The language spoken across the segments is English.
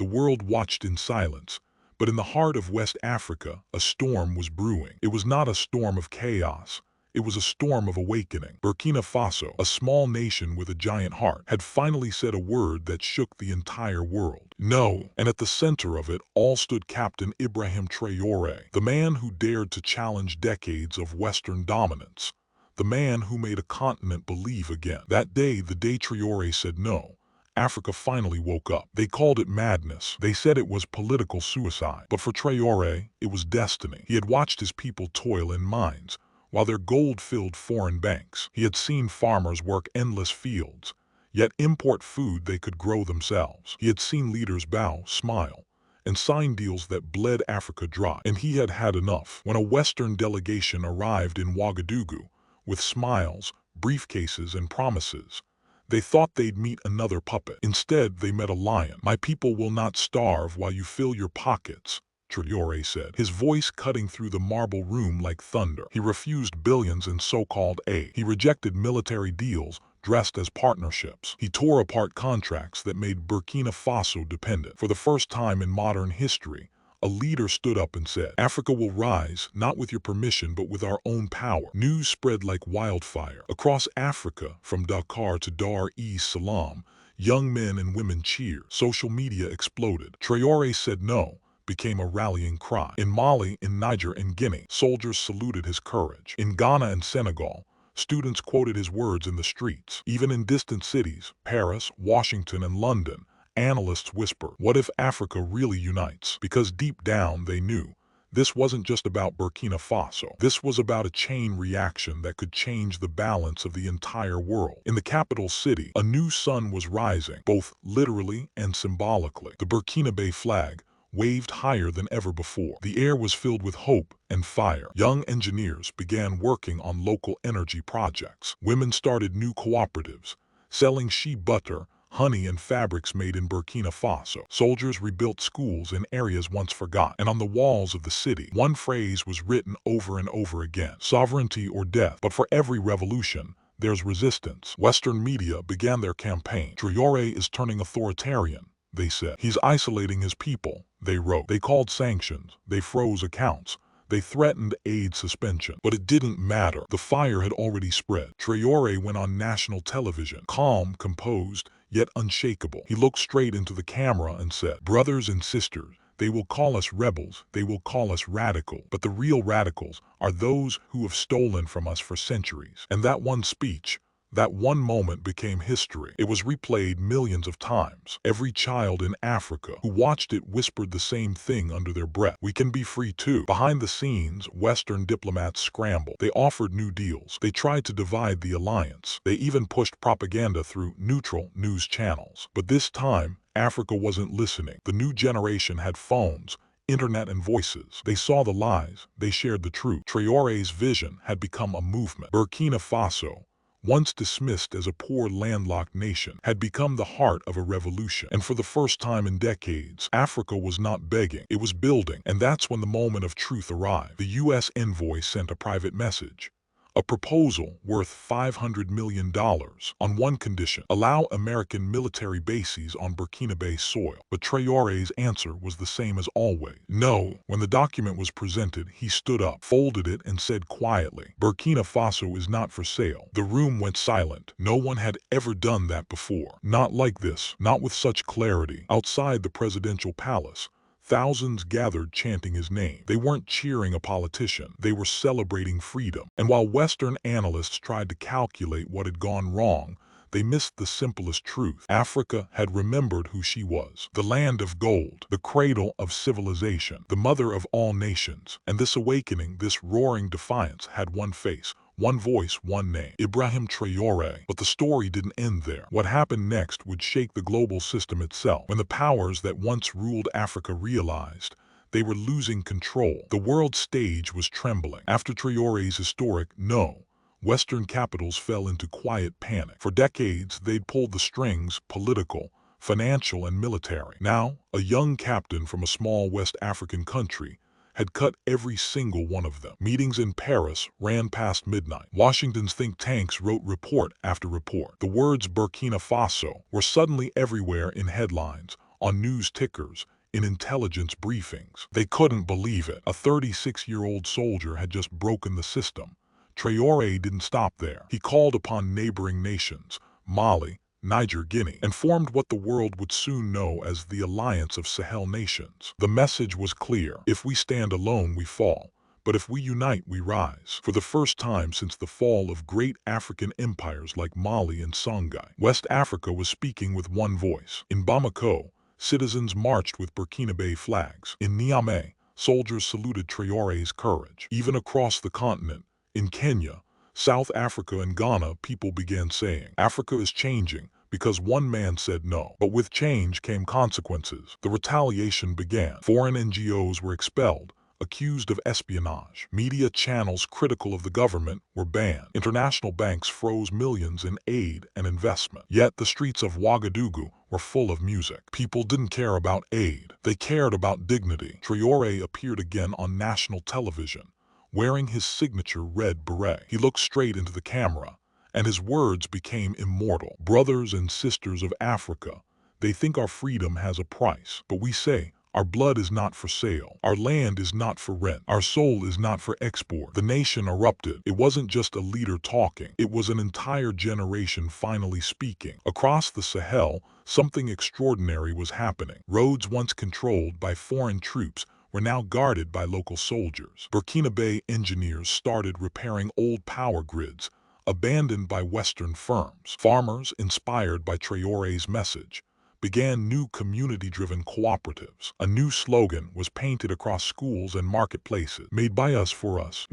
The world watched in silence. But in the heart of West Africa, a storm was brewing. It was not a storm of chaos. It was a storm of awakening. Burkina Faso, a small nation with a giant heart, had finally said a word that shook the entire world. No. And at the center of it all stood Captain Ibrahim Traoré, the man who dared to challenge decades of Western dominance. The man who made a continent believe again. That day, the day Traoré said no, Africa finally woke up. They called it madness. They said it was political suicide. But for Traoré, it was destiny. He had watched his people toil in mines, while their gold filled foreign banks. He had seen farmers work endless fields, yet import food they could grow themselves. He had seen leaders bow, smile, and sign deals that bled Africa dry. And he had had enough. When a Western delegation arrived in Ouagadougou, with smiles, briefcases, and promises, they thought they'd meet another puppet. Instead, they met a lion. "My people will not starve while you fill your pockets," Traoré said, his voice cutting through the marble room like thunder. He refused billions in so-called aid. He rejected military deals dressed as partnerships. He tore apart contracts that made Burkina Faso dependent. For the first time in modern history, a leader stood up and said, "Africa will rise, not with your permission, but with our own power." News spread like wildfire. Across Africa, from Dakar to Dar es Salaam, young men and women cheered. Social media exploded. Traoré said no became a rallying cry. In Mali, in Niger, and Guinea, soldiers saluted his courage. In Ghana and Senegal, students quoted his words in the streets. Even in distant cities, Paris, Washington, and London, analysts whispered, "What if Africa really unites?" Because deep down they knew this wasn't just about Burkina Faso. This was about a chain reaction that could change the balance of the entire world. In the capital city, a new sun was rising, both literally and symbolically. The Burkinabe flag waved higher than ever before. The air was filled with hope and fire. Young engineers began working on local energy projects. Women started new cooperatives, selling shea butter, honey, and fabrics made in Burkina Faso. Soldiers rebuilt schools in areas once forgotten. And on the walls of the city, one phrase was written over and over again: sovereignty or death. But for every revolution, there's resistance. Western media began their campaign. Traoré is turning authoritarian, they said. He's isolating his people, they wrote. They called sanctions. They froze accounts. They threatened aid suspension. But it didn't matter. The fire had already spread. Traoré went on national television, calm, composed, yet unshakable. He looked straight into the camera and said, "Brothers and sisters, they will call us rebels, they will call us radical, but the real radicals are those who have stolen from us for centuries." And that one speech, that one moment became history. It was replayed millions of times. Every child in Africa who watched it whispered the same thing under their breath: "We can be free too." Behind the scenes, Western diplomats scrambled. They offered new deals. They tried to divide the alliance. They even pushed propaganda through neutral news channels. But this time, Africa wasn't listening. The new generation had phones, internet, and voices. They saw the lies. They shared the truth. Traoré's vision had become a movement. Burkina Faso, once dismissed as a poor landlocked nation, had become the heart of a revolution. And for the first time in decades, Africa was not begging, it was building. And that's when the moment of truth arrived. The U.S. envoy sent a private message. A proposal worth $500 million on one condition: allow American military bases on Burkinabe soil. But Traoré's answer was the same as always: no. When the document was presented, he stood up, folded it, and said quietly, "Burkina Faso is not for sale." The room went silent. No one had ever done that before. Not like this, not with such clarity. Outside the presidential palace, thousands gathered chanting his name. They weren't cheering a politician. They were celebrating freedom. And while Western analysts tried to calculate what had gone wrong, they missed the simplest truth. Africa had remembered who she was. The land of gold, the cradle of civilization, the mother of all nations. And this awakening, this roaring defiance, had one face, one voice, one name: Ibrahim Traoré. But the story didn't end there. What happened next would shake the global system itself. When the powers that once ruled Africa realized they were losing control, the world stage was trembling. After Traoré's historic no, Western capitals fell into quiet panic. For decades, they'd pulled the strings: political, financial, and military. Now, a young captain from a small West African country had cut every single one of them. Meetings in Paris ran past midnight. Washington's think tanks wrote report after report. The words Burkina Faso were suddenly everywhere in headlines, on news tickers, in intelligence briefings. They couldn't believe it. A 36-year-old soldier had just broken the system. Traoré didn't stop there. He called upon neighboring nations, Mali, Niger, Guinea, and formed what the world would soon know as the Alliance of Sahel Nations. The message was clear: if we stand alone, we fall. But if we unite, we rise. For the first time since the fall of great African empires like Mali and Songhai, West Africa was speaking with one voice. In Bamako, citizens marched with Burkinabe flags. In Niamey, soldiers saluted Traoré's courage. Even across the continent, in Kenya, South Africa, and Ghana, people began saying, Africa is changing, because one man said no. But with change came consequences. The retaliation began. Foreign NGOs were expelled, accused of espionage. Media channels critical of the government were banned. International banks froze millions in aid and investment. Yet the streets of Ouagadougou were full of music. People didn't care about aid. They cared about dignity. Traoré appeared again on national television, wearing his signature red beret. He looked straight into the camera, and his words became immortal. Brothers and sisters of Africa, they think our freedom has a price, but we say, our blood is not for sale. Our land is not for rent. Our soul is not for export. The nation erupted. It wasn't just a leader talking. It was an entire generation finally speaking. Across the Sahel, something extraordinary was happening. Roads once controlled by foreign troops were now guarded by local soldiers. Burkinabe engineers started repairing old power grids, abandoned by Western firms. Farmers, inspired by Traoré's message, began new community-driven cooperatives. A new slogan was painted across schools and marketplaces: made by us for us.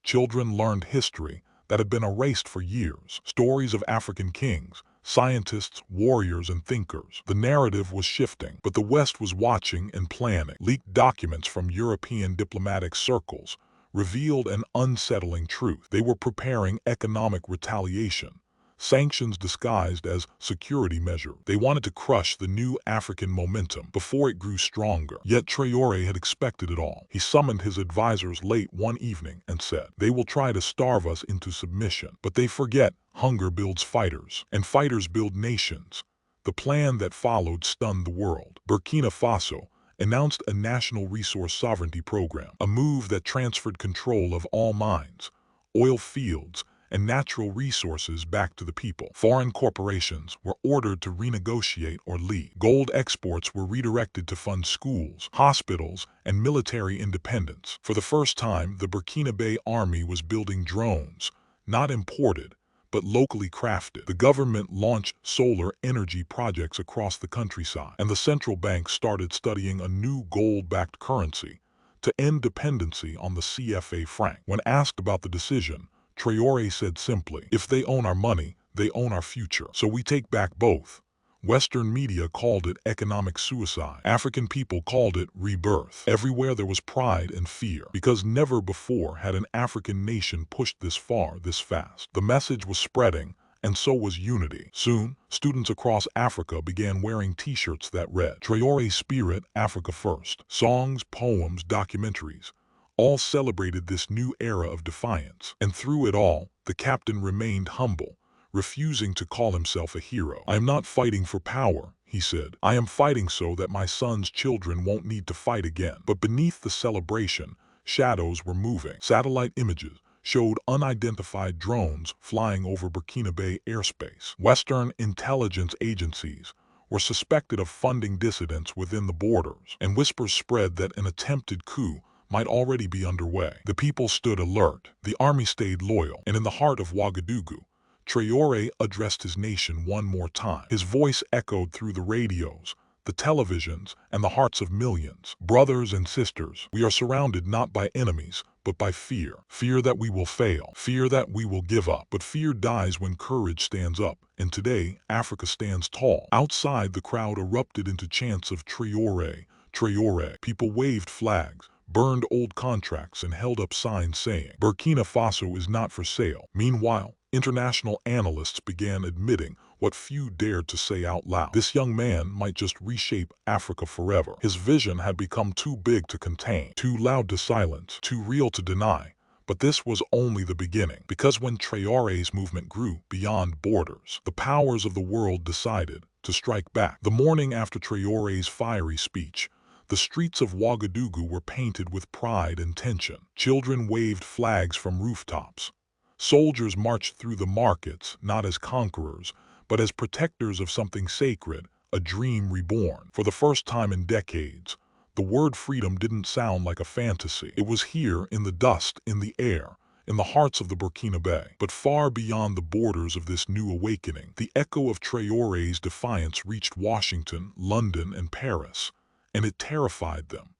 Children learned history that had been erased for years. Stories of African kings, scientists, warriors, and thinkers. The narrative was shifting, but the West was watching and planning. Leaked documents from European diplomatic circles revealed an unsettling truth. They were preparing economic retaliation, sanctions disguised as security measure. They wanted to crush the new African momentum before it grew stronger. Yet Traoré had expected it all. He summoned his advisors late one evening and said, they will try to starve us into submission, but they forget hunger builds fighters, and fighters build nations. The plan that followed stunned the world. Burkina Faso announced a national resource sovereignty program, a move that transferred control of all mines, oil fields, and natural resources back to the people. Foreign corporations were ordered to renegotiate or leave. Gold exports were redirected to fund schools, hospitals, and military independence. For the first time, the Burkinabe army was building drones, not imported, but locally crafted. The government launched solar energy projects across the countryside, and the central bank started studying a new gold-backed currency to end dependency on the CFA franc. When asked about the decision, Traoré said simply, if they own our money, they own our future. So we take back both. Western media called it economic suicide. African people called it rebirth. Everywhere there was pride and fear, because never before had an African nation pushed this far, this fast. The message was spreading, and so was unity. Soon, students across Africa began wearing t-shirts that read, Traoré Spirit, Africa First. Songs, poems, documentaries, all celebrated this new era of defiance. And through it all, the captain remained humble, refusing to call himself a hero. I am not fighting for power, he said. I am fighting so that my son's children won't need to fight again. But beneath the celebration, shadows were moving. Satellite images showed unidentified drones flying over Burkinabe airspace. Western intelligence agencies were suspected of funding dissidents within the borders, and whispers spread that an attempted coup might already be underway. The people stood alert. The army stayed loyal. And in the heart of Ouagadougou, Traoré addressed his nation one more time. His voice echoed through the radios, the televisions, and the hearts of millions. Brothers and sisters, we are surrounded not by enemies, but by fear. Fear that we will fail. Fear that we will give up. But fear dies when courage stands up. And today, Africa stands tall. Outside, the crowd erupted into chants of Traoré, Traoré. People waved flags, burned old contracts, and held up signs saying, Burkina Faso is not for sale. Meanwhile, international analysts began admitting what few dared to say out loud. This young man might just reshape Africa forever. His vision had become too big to contain, too loud to silence, too real to deny. But this was only the beginning, because when Traoré's movement grew beyond borders, the powers of the world decided to strike back. The morning after Traoré's fiery speech, the streets of Ouagadougou were painted with pride and tension. Children waved flags from rooftops. Soldiers marched through the markets, not as conquerors, but as protectors of something sacred, a dream reborn. For the first time in decades, the word freedom didn't sound like a fantasy. It was here, in the dust, in the air, in the hearts of the Burkinabe. But far beyond the borders of this new awakening, the echo of Traoré's defiance reached Washington, London, and Paris, and it terrified them.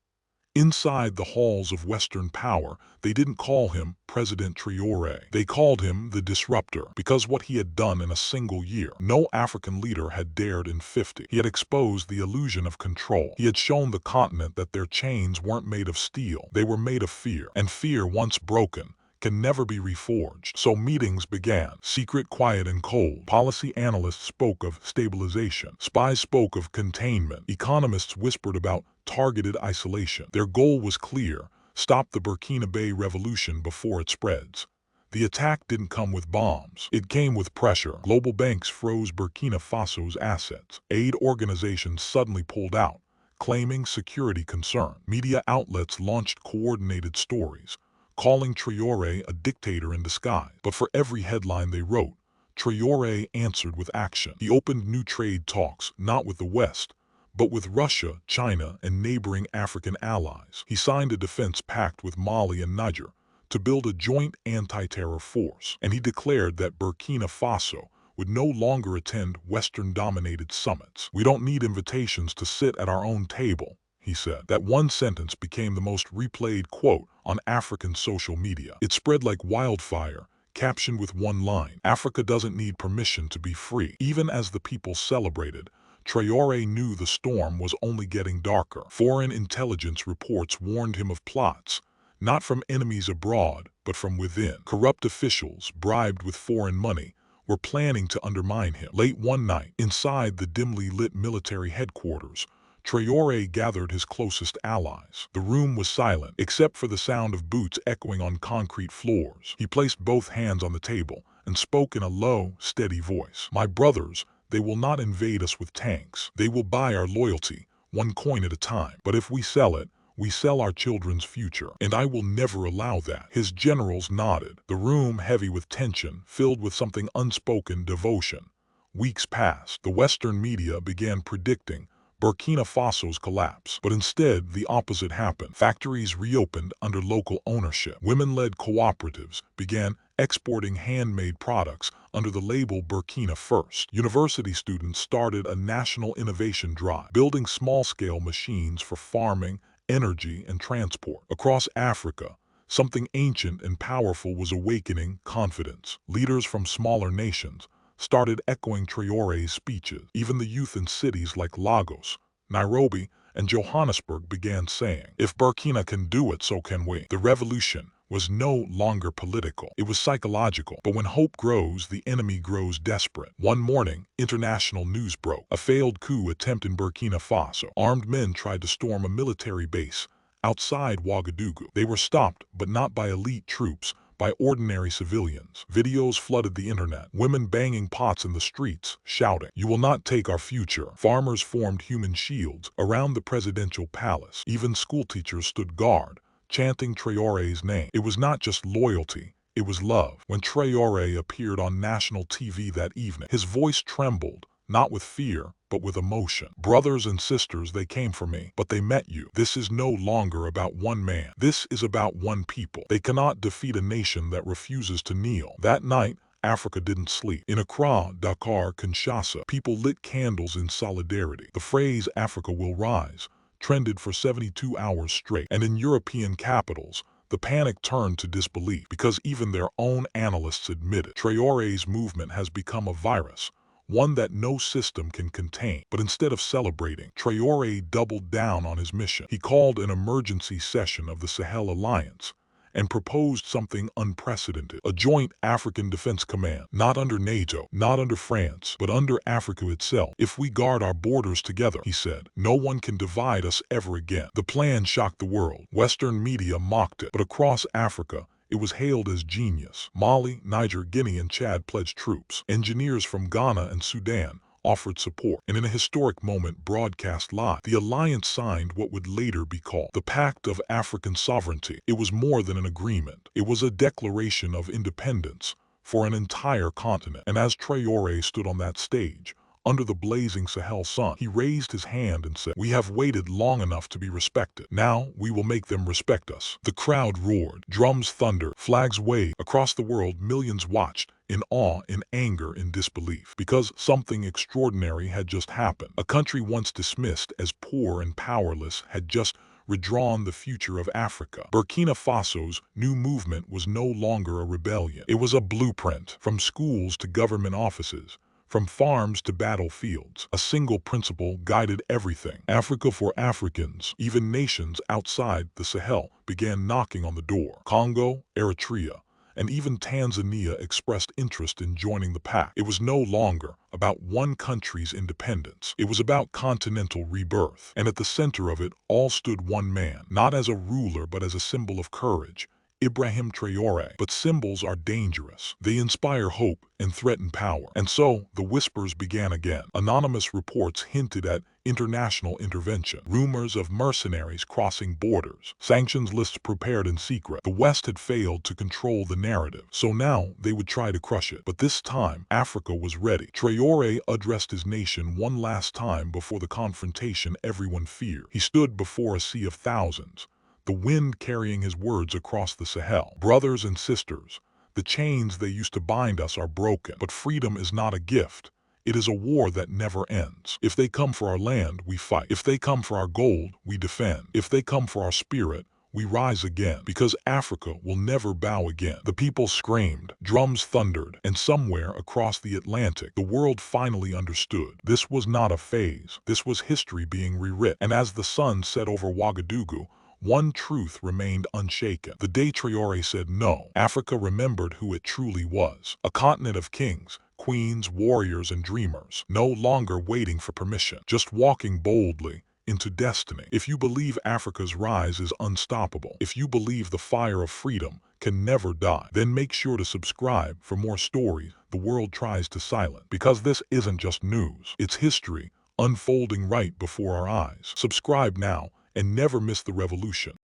Inside the halls of Western power, they didn't call him President Traoré. They called him the disruptor, because what he had done in a single year, no African leader had dared in 50. He had exposed the illusion of control. He had shown the continent that their chains weren't made of steel, they were made of fear. And fear, once broken, can never be reforged. So meetings began, secret, quiet, and cold. Policy analysts spoke of stabilization. Spies spoke of containment. Economists whispered about targeted isolation. Their goal was clear: stop the Burkinabe revolution before it spreads. The attack didn't come with bombs. It came with pressure. Global banks froze Burkina Faso's assets. Aid organizations suddenly pulled out, claiming security concern. Media outlets launched coordinated stories, calling Traoré a dictator in disguise. But for every headline they wrote, Traoré answered with action. He opened new trade talks, not with the West, but with Russia, China, and neighboring African allies. He signed a defense pact with Mali and Niger to build a joint anti-terror force. And he declared that Burkina Faso would no longer attend Western-dominated summits. "We don't need invitations to sit at our own table," he said. That one sentence became the most replayed quote on African social media. It spread like wildfire, captioned with one line: "Africa doesn't need permission to be free." Even as the people celebrated, Traoré knew the storm was only getting darker. Foreign intelligence reports warned him of plots, not from enemies abroad, but from within. Corrupt officials, bribed with foreign money, were planning to undermine him. Late one night, inside the dimly lit military headquarters, Traoré gathered his closest allies. The room was silent, except for the sound of boots echoing on concrete floors. He placed both hands on the table and spoke in a low, steady voice. "My brothers, they will not invade us with tanks. They will buy our loyalty, one coin at a time. But if we sell it, we sell our children's future, and I will never allow that." His generals nodded, the room heavy with tension, filled with something unspoken: devotion. Weeks passed. The Western media began predicting Burkina Faso's collapse. But instead, the opposite happened. Factories reopened under local ownership. Women-led cooperatives began exporting handmade products under the label Burkina First. University students started a national innovation drive, building small-scale machines for farming, energy, and transport. Across Africa, something ancient and powerful was awakening: confidence. Leaders from smaller nations started echoing Traoré's speeches. Even the youth in cities like Lagos, Nairobi, and Johannesburg began saying, "If Burkina can do it, so can we." The revolution was no longer political. It was psychological. But when hope grows, the enemy grows desperate. One morning, international news broke. A failed coup attempt in Burkina Faso. Armed men tried to storm a military base outside Ouagadougou. They were stopped, but not by elite troops, by ordinary civilians. Videos flooded the internet. Women banging pots in the streets, shouting, "You will not take our future." Farmers formed human shields around the presidential palace. Even schoolteachers stood guard, chanting Traoré's name. It was not just loyalty, it was love. When Traoré appeared on national TV that evening, his voice trembled, not with fear, but with emotion. "Brothers and sisters, they came for me, but they met you. This is no longer about one man. This is about one people. They cannot defeat a nation that refuses to kneel." That night, Africa didn't sleep. In Accra, Dakar, Kinshasa, people lit candles in solidarity. The phrase "Africa will rise" trended for 72 hours straight. And in European capitals, the panic turned to disbelief, because even their own analysts admitted Traoré's movement has become a virus, one that no system can contain. But instead of celebrating, Traoré doubled down on his mission. He called an emergency session of the Sahel Alliance and proposed something unprecedented: a joint African defense command, not under NATO, not under France, but under Africa itself. "If we guard our borders together," he said, "no one can divide us ever again." The plan shocked the world. Western media mocked it, but across Africa, it was hailed as genius. Mali, Niger, Guinea, and Chad pledged troops. Engineers from Ghana and Sudan offered support, and in a historic moment broadcast live, the alliance signed what would later be called the Pact of African Sovereignty. It was more than an agreement. It was a declaration of independence for an entire continent. And as Traoré stood on that stage, under the blazing Sahel sun, he raised his hand and said, "We have waited long enough to be respected. Now we will make them respect us." The crowd roared, drums thundered, flags waved. Across the world, millions watched, in awe, in anger, in disbelief, because something extraordinary had just happened. A country once dismissed as poor and powerless had just redrawn the future of Africa. Burkina Faso's new movement was no longer a rebellion. It was a blueprint. From schools to government offices, from farms to battlefields, a single principle guided everything. Africa for Africans. Even nations outside the Sahel began knocking on the door. Congo, Eritrea, and even Tanzania expressed interest in joining the pact. It was no longer about one country's independence. It was about continental rebirth. And at the center of it all stood one man, not as a ruler but as a symbol of courage. Ibrahim Traoré. But symbols are dangerous. They inspire hope and threaten power. And so, the whispers began again. Anonymous reports hinted at international intervention. Rumors of mercenaries crossing borders. Sanctions lists prepared in secret. The West had failed to control the narrative, so now they would try to crush it. But this time, Africa was ready. Traoré addressed his nation one last time before the confrontation everyone feared. He stood before a sea of thousands, the wind carrying his words across the Sahel. "Brothers and sisters, the chains they used to bind us are broken, but freedom is not a gift. It is a war that never ends. If they come for our land, we fight. If they come for our gold, we defend. If they come for our spirit, we rise again, because Africa will never bow again." The people screamed, drums thundered, and somewhere across the Atlantic, the world finally understood. This was not a phase. This was history being rewritten. And as the sun set over Ouagadougou, one truth remained unshaken. The day Traoré said no, Africa remembered who it truly was. A continent of kings, queens, warriors, and dreamers, no longer waiting for permission, just walking boldly into destiny. If you believe Africa's rise is unstoppable, if you believe the fire of freedom can never die, then make sure to subscribe for more stories the world tries to silence. Because this isn't just news, it's history unfolding right before our eyes. Subscribe now and never miss the revolution.